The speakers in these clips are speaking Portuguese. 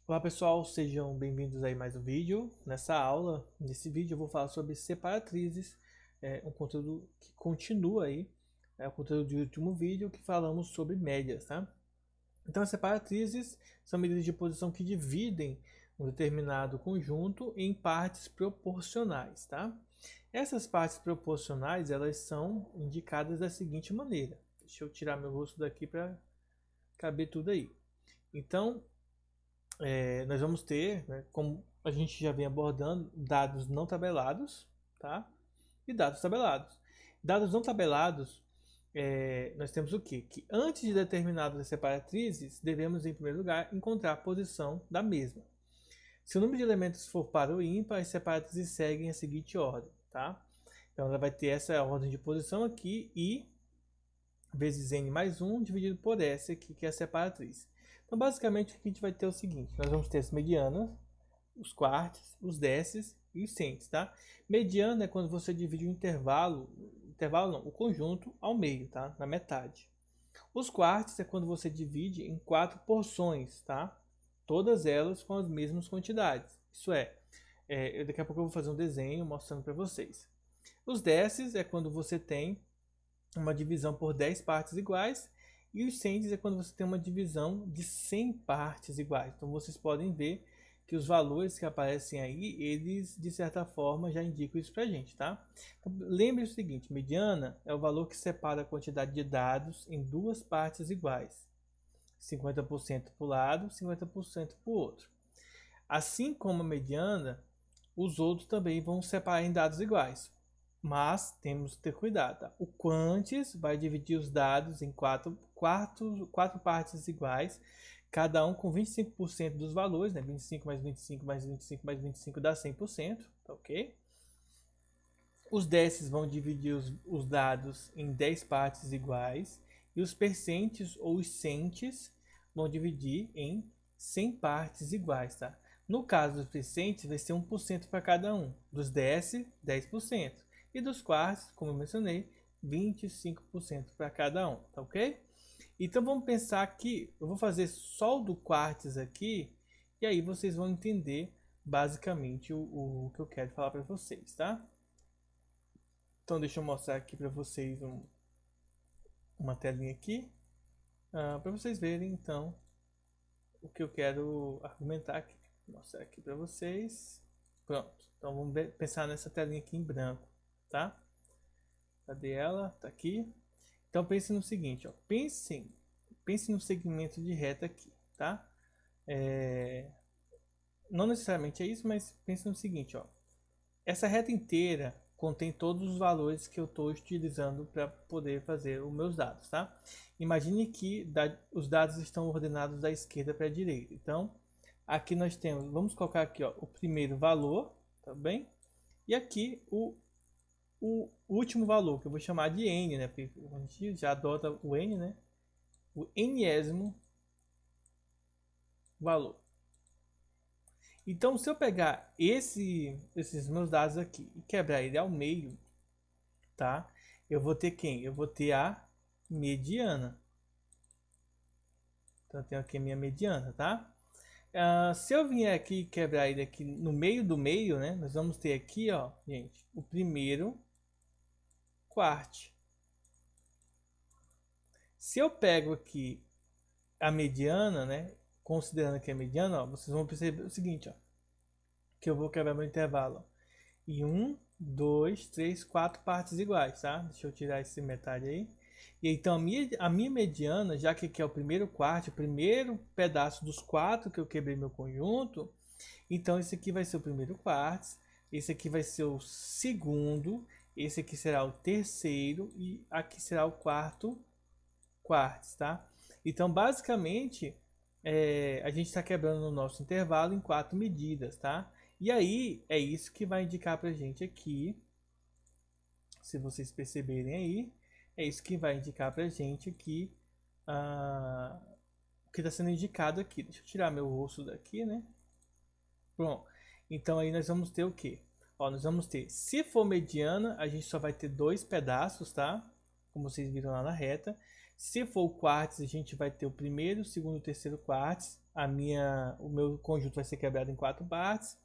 Olá pessoal, sejam bem-vindos aí a mais um vídeo. Nesse vídeo eu vou falar sobre separatrizes, um conteúdo que continua aí, é o conteúdo do último vídeo que falamos sobre médias, tá? Então as separatrizes são medidas de posição que dividem um determinado conjunto em partes proporcionais, tá? Essas partes proporcionais, elas são indicadas da seguinte maneira. Deixa eu tirar meu rosto daqui para caber tudo aí. Então, nós vamos ter, né, como a gente já vem abordando, dados não tabelados, tá? E dados tabelados. Dados não tabelados, nós temos o quê? Que antes de determinadas separatrizes, devemos, em primeiro lugar, encontrar a posição da mesma. Se o número de elementos for par ou ímpar, as separatrizes seguem a seguinte ordem, tá? Então, ela vai ter essa ordem de posição aqui, i vezes n mais 1 dividido por s aqui, que é a separatriz. Então, basicamente, o que a gente vai ter é o seguinte: nós vamos ter as medianas, os quartos, os décis e os centes, tá? Mediana é quando você divide o intervalo não, o conjunto ao meio, tá? Na metade. Os quartos é quando você divide em 4 porções, tá? Todas elas com as mesmas quantidades. Isso daqui a pouco eu vou fazer um desenho mostrando para vocês. Os décis é quando você tem uma divisão por 10 partes iguais, e os centes é quando você tem uma divisão de 100 partes iguais. Então vocês podem ver que os valores que aparecem aí, eles de certa forma já indicam isso pra gente, tá? Então, lembre o seguinte: mediana é o valor que separa a quantidade de dados em duas partes iguais. 50% para o lado, 50% para o outro. Assim como a mediana, os outros também vão separar em dados iguais. Mas temos que ter cuidado. Tá? O quantis vai dividir os dados em quatro partes iguais, cada um com 25% dos valores, né? 25 mais 25 mais 25 mais 25 dá 100%, tá ok? Os décis vão dividir os dados em 10 partes iguais, e os percentes ou os centes vão dividir em 100 partes iguais, tá? No caso dos percentes, vai ser 1% para cada um. Dos décis, 10%. E dos quartos, como eu mencionei, 25% para cada um, tá ok? Então vamos pensar que eu vou fazer só o do quartos aqui, e aí vocês vão entender basicamente o que eu quero falar para vocês, tá? Então deixa eu mostrar aqui para vocês uma telinha aqui, para vocês verem então o que eu quero argumentar aqui. Vou mostrar aqui para vocês. Pronto. Então vamos pensar nessa telinha aqui em branco, tá? Cadê ela? Tá aqui. Então pense no seguinte, ó. Pense no segmento de reta aqui, tá? Não necessariamente é isso, mas pense no seguinte, ó. Essa reta inteira contém todos os valores que eu estou utilizando para poder fazer os meus dados, tá? Imagine que os dados estão ordenados da esquerda para a direita. Então, aqui nós temos, vamos colocar aqui, ó, o primeiro valor, tá bem? E aqui o último valor, que eu vou chamar de n, né? Porque a gente já adota o n, né? O nésimo valor. Então, se eu pegar esses meus dados aqui e quebrar ele ao meio, tá? Eu vou ter quem? Eu vou ter a mediana. Então, eu tenho aqui a minha mediana, tá? Se eu vier aqui e quebrar ele aqui no meio do meio, né? Nós vamos ter aqui, ó, gente, o primeiro quart. Se eu pego aqui a mediana, né? Considerando que é mediana, ó, vocês vão perceber o seguinte, ó, que eu vou quebrar meu intervalo, ó, e 1, 2, 3, 4 partes iguais, tá? Deixa eu tirar esse metade aí. E então a minha mediana, já que aqui é o primeiro quarto, o primeiro pedaço dos 4 que eu quebrei meu conjunto, então esse aqui vai ser o primeiro quarto, esse aqui vai ser o segundo, esse aqui será o terceiro e aqui será o quarto quartos, tá? Então basicamente a gente está quebrando o nosso intervalo em 4 medidas, tá? E aí é isso que vai indicar para a gente aqui, se vocês perceberem aí, é isso que vai indicar para a gente aqui o que está sendo indicado aqui. Deixa eu tirar meu rosto daqui, né? Pronto. Então aí nós vamos ter o que? Ó, nós vamos ter, se for mediana, a gente só vai ter 2 pedaços, tá? Como vocês viram lá na reta. Se for o quartos, a gente vai ter o primeiro, o segundo e o terceiro quartos. o meu conjunto vai ser quebrado em 4 partes.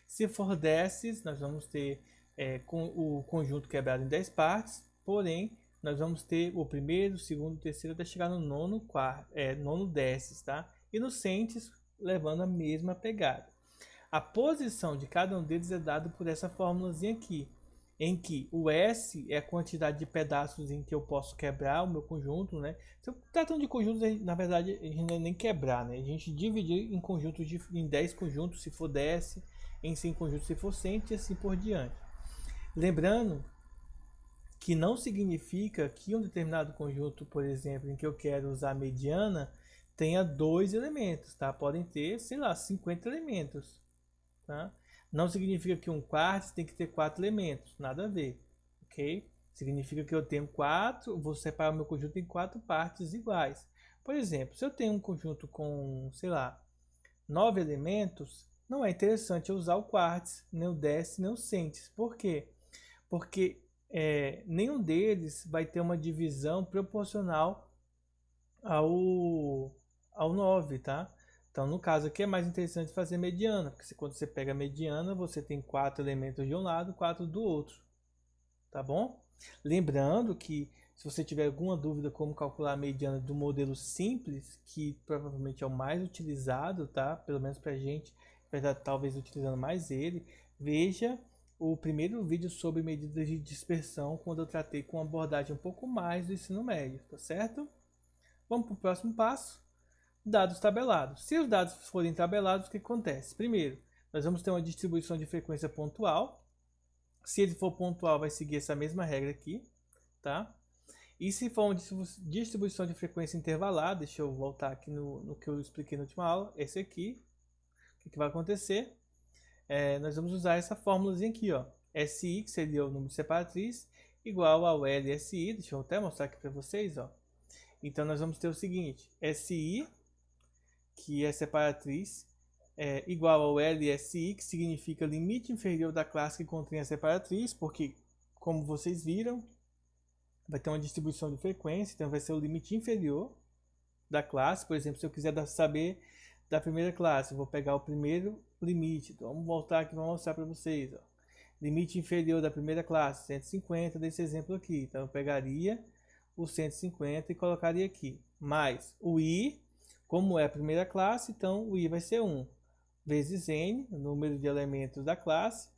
Se for desses, nós vamos ter o conjunto quebrado em 10 partes, porém, nós vamos ter o primeiro, o segundo, o terceiro, até chegar no nono desses, tá? E no centes, levando a mesma pegada. A posição de cada um deles é dada por essa fórmulazinha aqui, em que o S é a quantidade de pedaços em que eu posso quebrar o meu conjunto, né? Se eu tratando de conjuntos, na verdade, a gente não é nem quebrar, né? A gente dividir em conjuntos em 10 conjuntos, se for 10, em 100 conjuntos, se for 100, e assim por diante. Lembrando que não significa que um determinado conjunto, por exemplo, em que eu quero usar a mediana, tenha 2 elementos, tá? Podem ter, sei lá, 50 elementos, tá? Não significa que um quarto tem que ter 4 elementos, nada a ver, ok? Significa que eu tenho 4, vou separar o meu conjunto em 4 partes iguais. Por exemplo, se eu tenho um conjunto com, sei lá, 9 elementos, não é interessante eu usar o quartos, nem o décimo, nem o centes. Por quê? Porque nenhum deles vai ter uma divisão proporcional ao 9, tá? Então, no caso aqui é mais interessante fazer mediana, porque quando você pega a mediana, você tem 4 elementos de um lado, 4 do outro, tá bom? Lembrando que se você tiver alguma dúvida como calcular a mediana do modelo simples, que provavelmente é o mais utilizado, tá? Pelo menos pra gente, talvez utilizando mais ele, veja o primeiro vídeo sobre medidas de dispersão, quando eu tratei com uma abordagem um pouco mais do ensino médio, tá certo? Vamos para o próximo passo. Dados tabelados. Se os dados forem tabelados, o que acontece? Primeiro, nós vamos ter uma distribuição de frequência pontual. Se ele for pontual, vai seguir essa mesma regra aqui, tá? E se for uma distribuição de frequência intervalada, deixa eu voltar aqui no que eu expliquei na última aula, esse aqui, o que vai acontecer? Nós vamos usar essa fórmulazinha aqui, ó, SI, que seria o número de separatriz, igual ao LSI, deixa eu até mostrar aqui para vocês, ó. Então, nós vamos ter o seguinte, SI, que é separatriz, igual ao LSI, que significa limite inferior da classe que contém a separatriz, porque, como vocês viram, vai ter uma distribuição de frequência, então vai ser o limite inferior da classe. Por exemplo, se eu quiser saber da primeira classe, eu vou pegar o primeiro limite. Então, vamos voltar aqui para mostrar para vocês. Ó. Limite inferior da primeira classe, 150, desse exemplo aqui. Então, eu pegaria o 150 e colocaria aqui. Mais o I, como é a primeira classe, então o I vai ser 1 vezes N, o número de elementos da classe.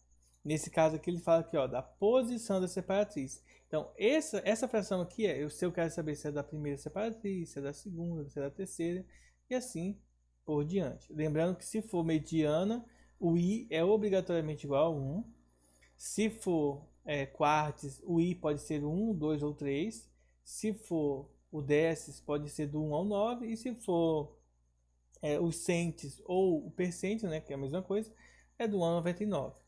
Nesse caso aqui ele fala aqui, ó, da posição da separatriz. Então essa fração aqui se eu quero saber se é da primeira separatriz, se é da segunda, se é da terceira, e assim por diante. Lembrando que se for mediana, o I é obrigatoriamente igual a 1. Se for quartos, o I pode ser 1, 2 ou 3. Se for o décimos, pode ser do 1 ao 9. E se for os centes ou o percente, né, que é a mesma coisa, é do 1 ao 99.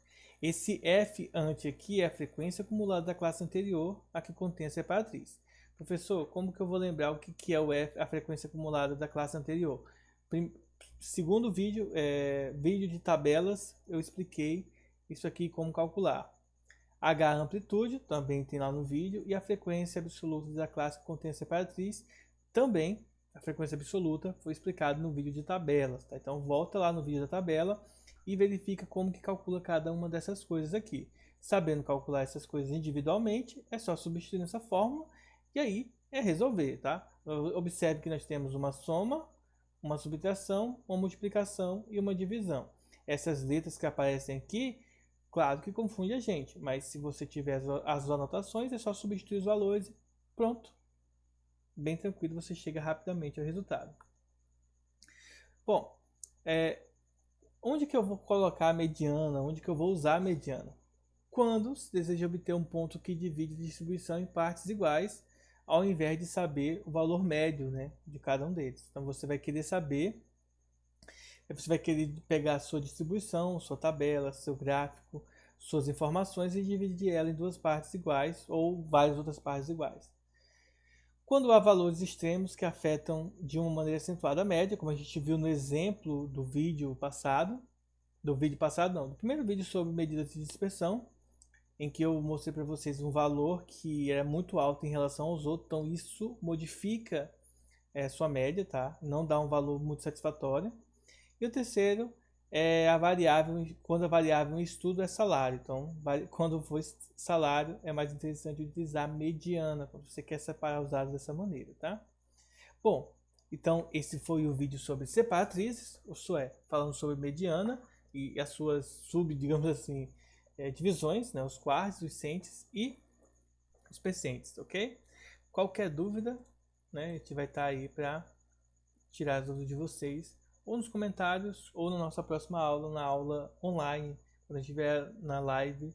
Esse F ante aqui é a frequência acumulada da classe anterior a que contém a separatriz. Professor, como que eu vou lembrar o que é o F, a frequência acumulada da classe anterior? Segundo vídeo, vídeo de tabelas, eu expliquei isso aqui como calcular. H amplitude, também tem lá no vídeo, e a frequência absoluta da classe que contém a separatriz, também a frequência absoluta foi explicado no vídeo de tabelas, tá? Então volta lá no vídeo da tabela e verifica como que calcula cada uma dessas coisas aqui. Sabendo calcular essas coisas individualmente, é só substituir nessa fórmula e aí é resolver, tá? Observe que nós temos uma soma, uma subtração, uma multiplicação e uma divisão. Essas letras que aparecem aqui, claro que confunde a gente, mas se você tiver as anotações, é só substituir os valores e pronto. Bem tranquilo, você chega rapidamente ao resultado. Bom, onde que eu vou colocar a mediana? Onde que eu vou usar a mediana? Quando se deseja obter um ponto que divide a distribuição em partes iguais, ao invés de saber o valor médio, né, de cada um deles. Então você vai querer saber, você vai querer pegar a sua distribuição, sua tabela, seu gráfico, suas informações e dividir ela em duas partes iguais ou várias outras partes iguais. Quando há valores extremos que afetam de uma maneira acentuada a média, como a gente viu no exemplo do vídeo passado, do primeiro vídeo sobre medidas de dispersão, em que eu mostrei para vocês um valor que era muito alto em relação aos outros, então isso modifica sua média, tá? Não dá um valor muito satisfatório. E o terceiro é a variável, quando a variável em estudo é salário. Então, quando for salário, é mais interessante utilizar mediana, quando você quer separar os dados dessa maneira, tá? Bom, então esse foi o vídeo sobre separatrizes, isso é, falando sobre mediana e as suas digamos assim, divisões, né, os quartos, os centes e os percentes, ok? Qualquer dúvida, né, a gente vai estar aí para tirar as dúvidas de vocês, ou nos comentários, ou na nossa próxima aula, na aula online, quando a gente estiver na live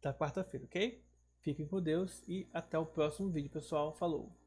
da quarta-feira, ok? Fiquem com Deus e até o próximo vídeo, pessoal. Falou!